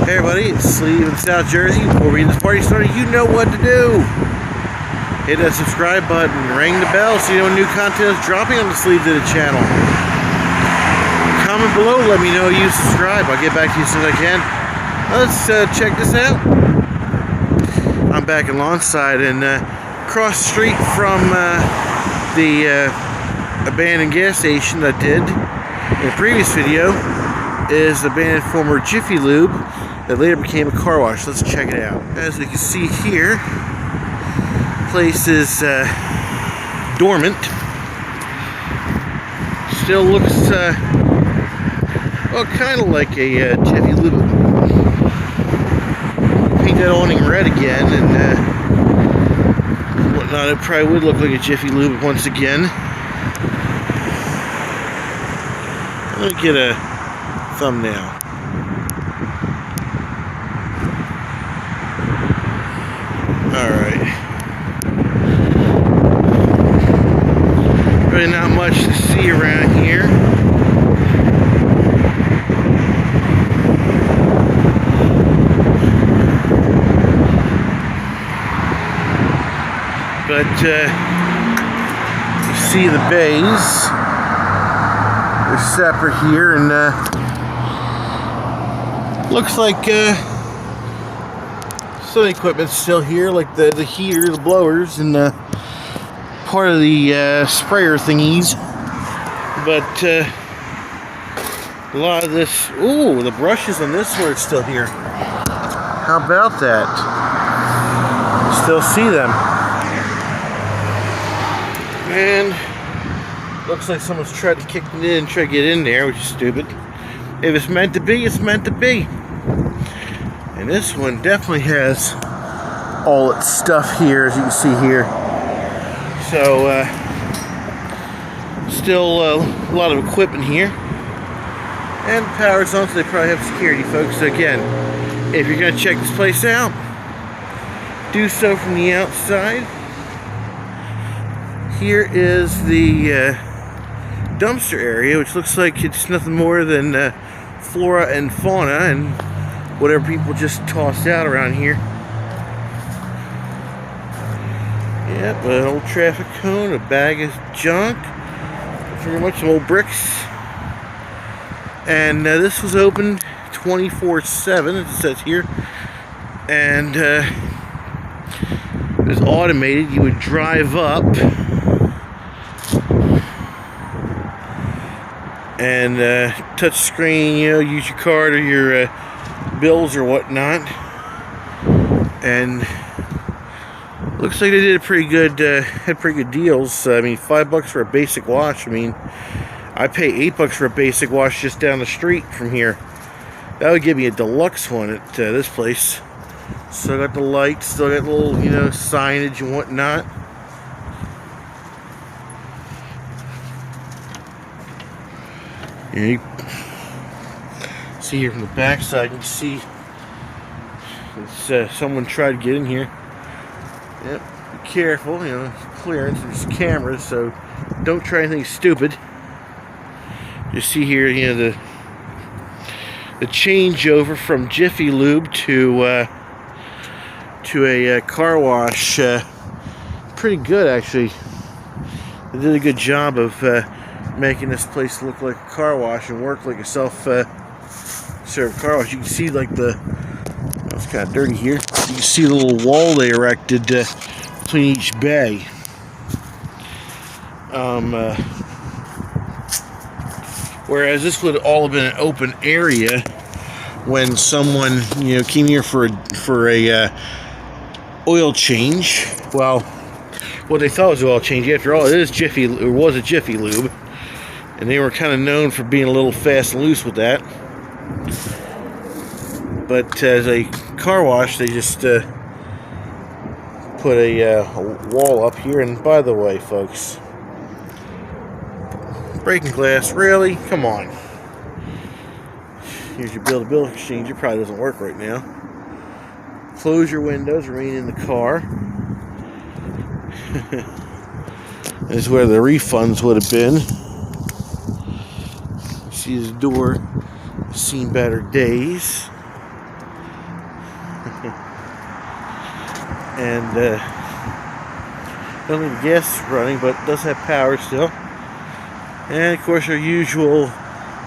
Hey everybody, it's Sleeve in South Jersey. Before we get this party started, you know what to do. Hit that subscribe button, ring the bell so you know when new content is dropping on the Sleeve to the channel. Comment below, let me know you subscribe. I'll get back to you as soon as I can. Let's check this out. I'm back in Lawnside and across the street from the abandoned gas station that I did in a previous video is the abandoned former Jiffy Lube that later became a car wash. Let's check it out. As we can see here, the place is dormant. Still looks well, kind of like a Jiffy Lube. Paint that awning red again and whatnot. It probably would look like a Jiffy Lube once again. Let me get a thumbnail. Alright. Really not much to see around here. But you see the bays. They're separate here, and looks like some equipment's still here, like the heater, the blowers, and part of the sprayer thingies. But a lot of this, ooh, the brushes on this one are still here. How about that? Still see them. And looks like someone's tried to kick it in and try to get in there, which is stupid. If it's meant to be, it's meant to be. And this one definitely has all its stuff here, as you can see here. So, still a lot of equipment here. And the power's on, so they probably have security, folks. So again, if you're going to check this place out, do so from the outside. Here is the dumpster area, which looks like it's nothing more than flora and fauna and whatever people just toss out around here. Yep, an old traffic cone, a bag of junk, pretty much some old bricks. And this was open 24/7, as it says here. And it was automated. You would drive up and touch screen, you know, use your card or your bills or whatnot, and looks like they did a pretty good, had pretty good deals. I mean, $5 for a basic wash. I mean, I pay $8 for a basic wash just down the street from here. That would give me a deluxe one at this place. Still got the lights, still got little, you know, signage and whatnot. You see here from the back side, you can see it's, someone tried to get in here. Yep, be careful, you know, clearance, there's cameras, so don't try anything stupid. You see here, you know, the changeover from Jiffy Lube to a car wash. Pretty good, actually. They did a good job of making this place look like a car wash and work like a self-serve car wash. You can see like it's kind of dirty here. You can see the little wall they erected between each bay. Whereas this would all have been an open area when someone, you know, came here for a oil change. Well, what they thought was an oil change. After all, it is Jiffy, or was a Jiffy Lube. And they were kind of known for being a little fast and loose with that. But as a car wash, they just put a wall up here. And by the way, folks, breaking glass, really? Come on. Here's your bill-to-bill exchange. It probably doesn't work right now. Close your windows, remain in the car. This is where the refunds would have been. See his door, seen better days. And don't think the gas is running, but it does have power still. And of course our usual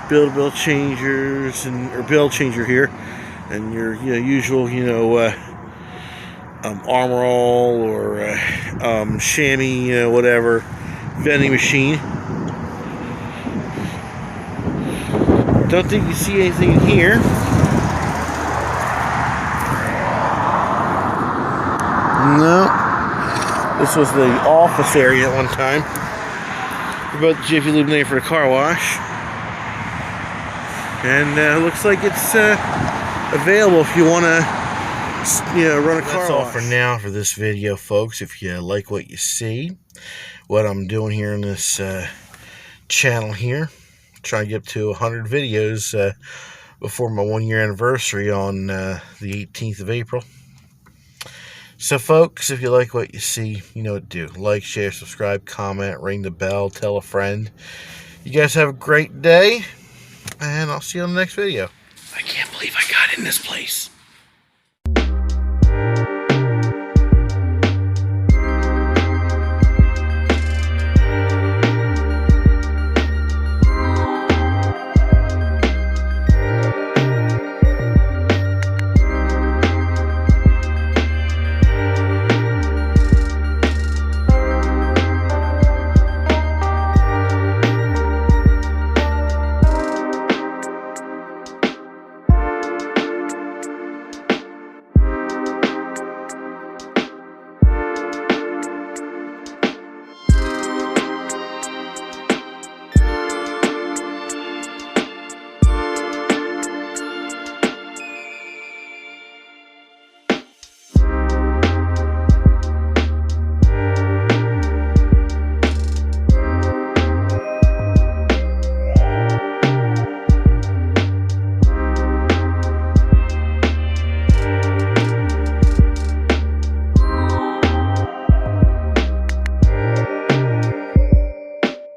bill changers or bell changer here, and your usual Armor All or chamois whatever vending machine. Don't think you see anything in here. No. This was the office area at one time. About the Jiffy Lube name for the car wash. And looks like it's available if you want to run a car wash. That's all for now for this video, folks. If you like what you see, what I'm doing here in this channel here, trying to get up to 100 videos before my 1-year anniversary on the 18th of April. So folks, if you like what you see, you know what to do. Like, share, subscribe, comment, ring the bell, tell a friend. You guys have a great day, and I'll see you on the next video. I can't believe I got in this place.